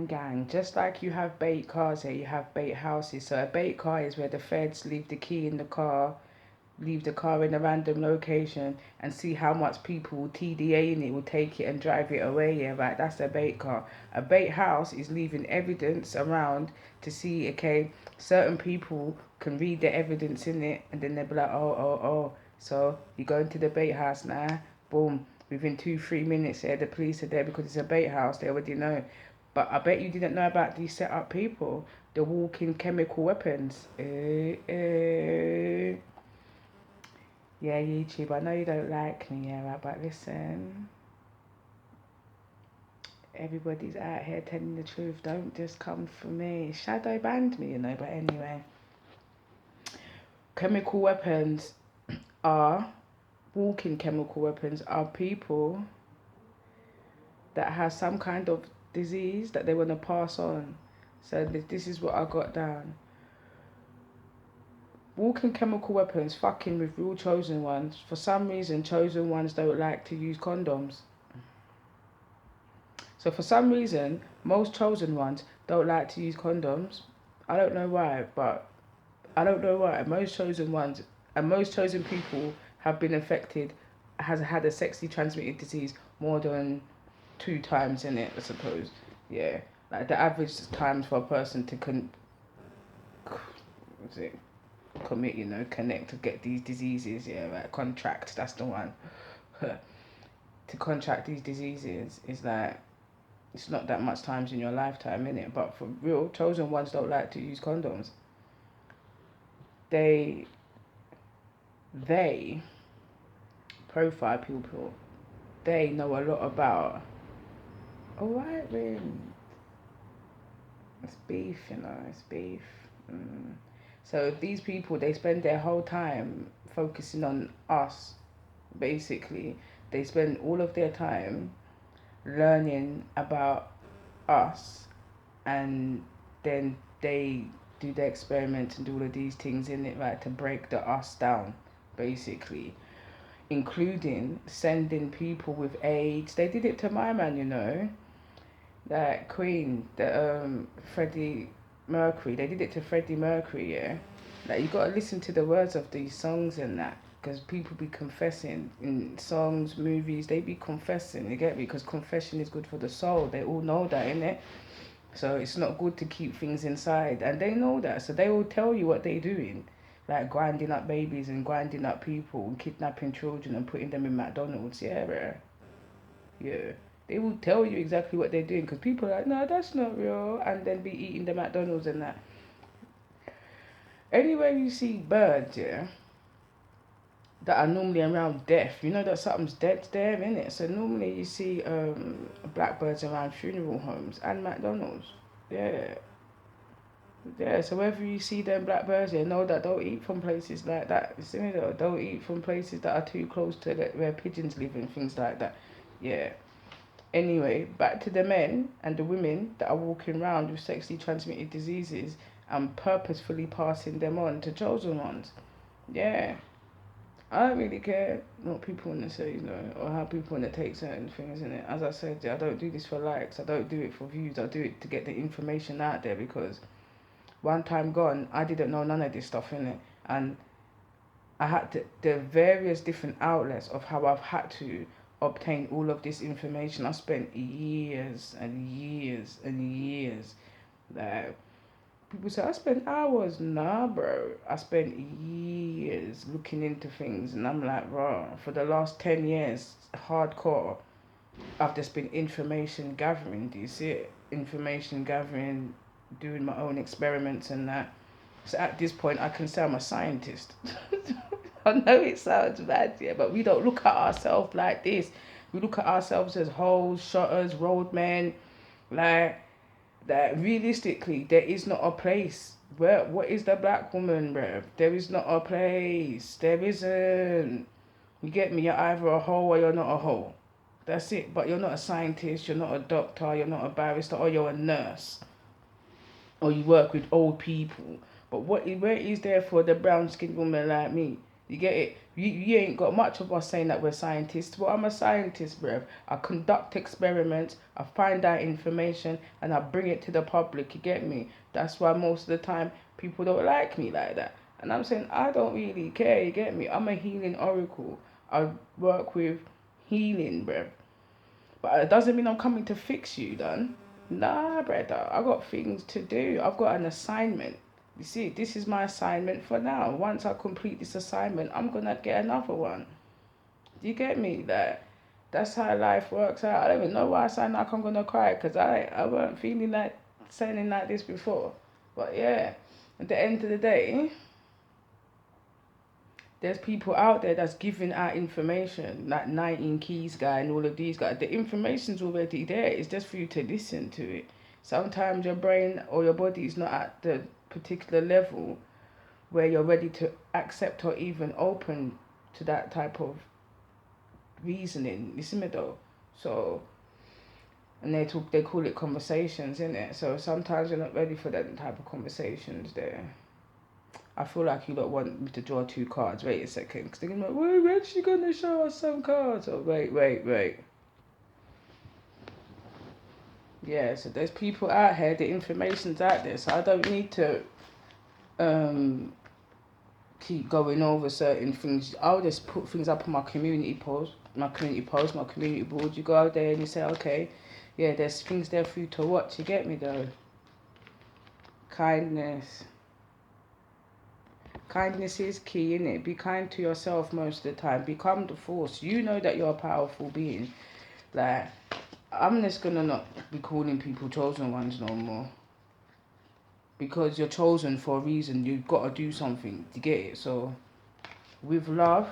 Gang. Just like you have bait cars here, you have bait houses. So a bait car is where the feds leave the key in the car, leave the car in a random location, and see how much people will TDA in it, will take it and drive it away. Yeah, right. That's a bait car. A bait house is leaving evidence around to see, okay, certain people can read the evidence in it, and then they'll be like, oh. So you go into the bait house now, boom. Within 2-3 minutes, the police are there because it's a bait house. They already know. But I bet you didn't know about these set up people, the walking chemical weapons. Yeah, YouTube, I know you don't like me, yeah, right, but listen, everybody's out here telling the truth. Don't just come for me. Shadow banned me, but anyway. Chemical weapons are, walking chemical weapons are people that have some kind of disease that they want to pass on. So this is what I got down. Walking chemical weapons fucking with real chosen ones. For some reason, chosen ones don't like to use condoms. So for some reason, most chosen ones don't like to use condoms. I don't know why, but I don't know why. Most chosen ones and most chosen people have been affected, has had a sexually transmitted disease more than 2 times in it, I suppose. Yeah, like the average times for a person to commit, connect to get these diseases, yeah, like contract, that's the one. To contract these diseases is like, it's not that much times in your lifetime, innit? But for real, chosen ones don't like to use condoms. They profile people. They know a lot about. Alright, then. It's beef, it's beef. So these people, they spend their whole time focusing on us, basically. They spend all of their time learning about us, and then they do the experiments and do all of these things in it, right, to break the us down, basically, including sending people with AIDS. They did it to my man, that Queen, the Freddie Mercury. They did it to Freddie Mercury, yeah. Like, you gotta listen to the words of these songs and that, because people be confessing in songs, movies. They be confessing. You get me? Because confession is good for the soul. They all know that, innit? So it's not good to keep things inside, and they know that. So they will tell you what they're doing, like grinding up babies and grinding up people and kidnapping children and putting them in McDonald's. Yeah, bro. Yeah. They will tell you exactly what they're doing, because people are like, no, that's not real, and then be eating the McDonald's and that. Anywhere you see birds, yeah, that are normally around death, you know that something's dead there, innit? So normally you see blackbirds around funeral homes and McDonald's. Yeah. Yeah, so wherever you see them blackbirds, you know that don't eat from places like that. You see me though? Don't eat from places that are too close to where pigeons live and things like that. Yeah. Anyway, back to the men and the women that are walking around with sexually transmitted diseases and purposefully passing them on to chosen ones. Yeah. I don't really care what people want to say, or how people want to take certain things in it. As I said, I don't do this for likes. I don't do it for views. I do it to get the information out there, because one time gone, I didn't know none of this stuff in it, and I had to, the various different outlets of how I've had to obtain all of this information. I spent years and years and years. Like, people say I spent hours. Nah, bro. I spent years looking into things, and I'm like, bro, for the last 10 years, hardcore, I've just been information gathering. Do you see it? Information gathering, doing my own experiments and that. So at this point, I can say I'm a scientist. I know it sounds bad, yeah, but we don't look at ourselves like this. We look at ourselves as hoes, shotters, roadmen. Like, that realistically, there is not a place. What is the black woman, bruv? There is not a place. There isn't. You get me? You're either a hoe or you're not a hoe. That's it. But you're not a scientist, you're not a doctor, you're not a barrister, or you're a nurse. Or you work with old people. But where is there for the brown skinned woman like me? You get it? You ain't got much of us saying that we're scientists. Well, I'm a scientist, bruv. I conduct experiments, I find out information, and I bring it to the public, you get me? That's why most of the time people don't like me like that. And I'm saying, I don't really care, you get me? I'm a healing oracle. I work with healing, bruv. But it doesn't mean I'm coming to fix you, done. Nah, brother. I got things to do. I've got an assignment. You see, this is my assignment for now. Once I complete this assignment, I'm gonna get another one. Do you get me? That's how life works out. I don't even know why I sound like I'm gonna cry, because I weren't feeling like sounding like this before. But yeah, at the end of the day, there's people out there that's giving out information, like 19 Keys guy and all of these guys. The information's already there. It's just for you to listen to it. Sometimes your brain or your body is not at the particular level where you're ready to accept or even open to that type of reasoning. You see me though? So, and they call it conversations, innit? So sometimes you're not ready for that type of conversations there. I feel like you don't want me to draw 2 cards. Wait a second. Because they're going to be like, when's she going to show us some cards? Oh, wait. Yeah, so there's people out here. The information's out there. So I don't need to keep going over certain things. I'll just put things up on my community board. You go out there and you say, okay, yeah, there's things there for you to watch. You get me, though? Kindness. Kindness is key, innit? Be kind to yourself most of the time. Become the force. You know that you're a powerful being. Like, I'm just gonna not be calling people chosen ones no more. Because you're chosen for a reason. You've got to do something to get it. So, with love,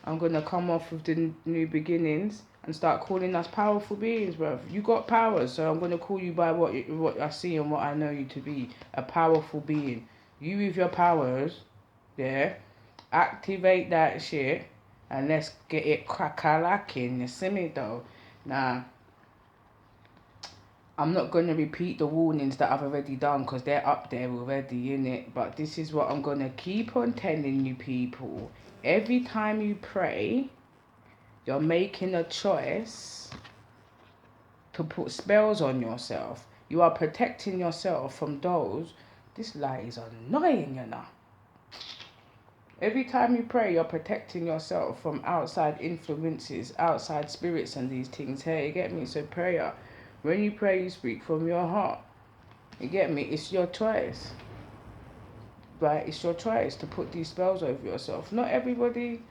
I'm gonna come off with the new beginnings and start calling us powerful beings, bruv. You got powers, so I'm gonna call you by what I see and what I know you to be. A powerful being. You with your powers, yeah, activate that shit and let's get it crack-a-lacking. You see me though? Now, I'm not going to repeat the warnings that I've already done because they're up there already, innit? But this is what I'm going to keep on telling you people. Every time you pray, you're making a choice to put spells on yourself. You are protecting yourself from those. This lie is annoying, you know. Every time you pray, you're protecting yourself from outside influences, outside spirits and these things. Hey, you get me? So prayer, when you pray, you speak from your heart. You get me? It's your choice. Right? It's your choice to put these spells over yourself. Not everybody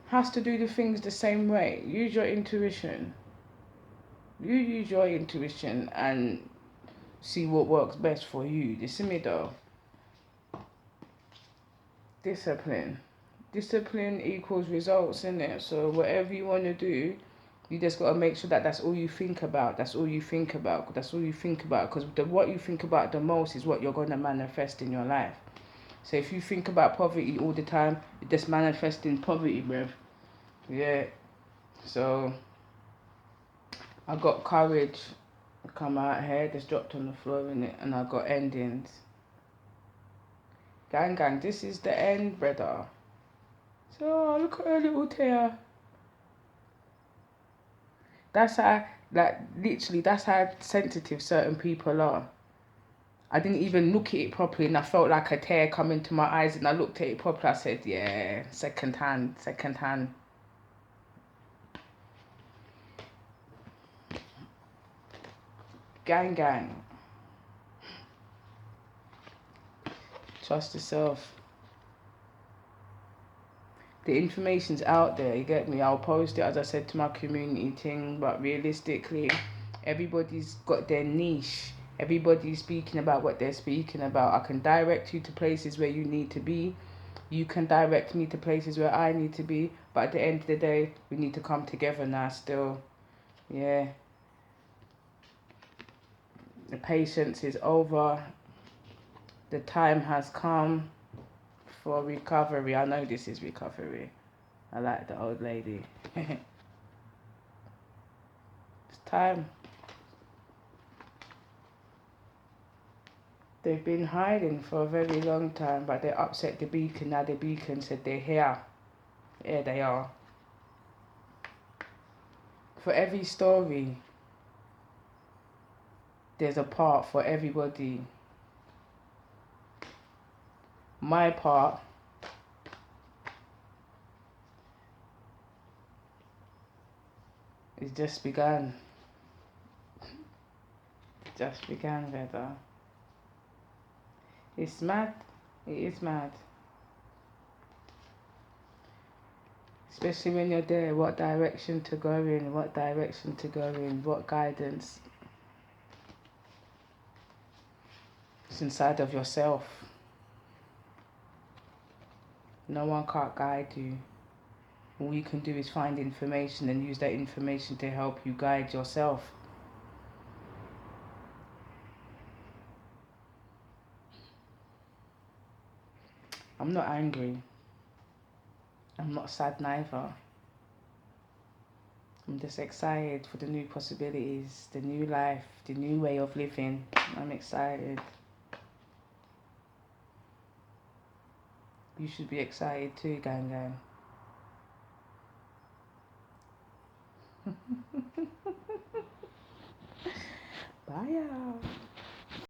has to do the things the same way. Use your intuition. You use your intuition and see what works best for you. You see me though? Discipline. Discipline equals results, innit? So whatever you want to do, you just got to make sure that that's all you think about. That's all you think about. That's all you think about. Because what you think about the most is what you're going to manifest in your life. So if you think about poverty all the time, you're just manifesting poverty, bruv. Yeah. So I got courage come out here, just dropped on the floor in it, and I got endings. Gang, this is the end, brother. So look at her little tail. That's how, like, literally, that's how sensitive certain people are. I didn't even look at it properly, and I felt like a tear come into my eyes, and I looked at it properly. I said, yeah, second hand. Gang. Trust yourself. The information's out there, you get me? I'll post it, as I said, to my community thing, but realistically, everybody's got their niche. Everybody's speaking about what they're speaking about. I can direct you to places where you need to be. You can direct me to places where I need to be. But at the end of the day, we need to come together now still. Yeah. The patience is over. The time has come for recovery. I know this is recovery. I like the old lady. It's time. They've been hiding for a very long time, but they upset the beacon. Now the beacon said they're here. Here they are. For every story, there's a part for everybody. My part is just begun. Just began, rather. It's mad. It is mad. Especially when you're there, what direction to go in, what direction to go in, what guidance. It's inside of yourself. No one can't guide you. All you can do is find information and use that information to help you guide yourself. I'm not angry. I'm not sad neither. I'm just excited for the new possibilities, the new life, the new way of living. I'm excited. You should be excited too, gang gang. Bye y'all.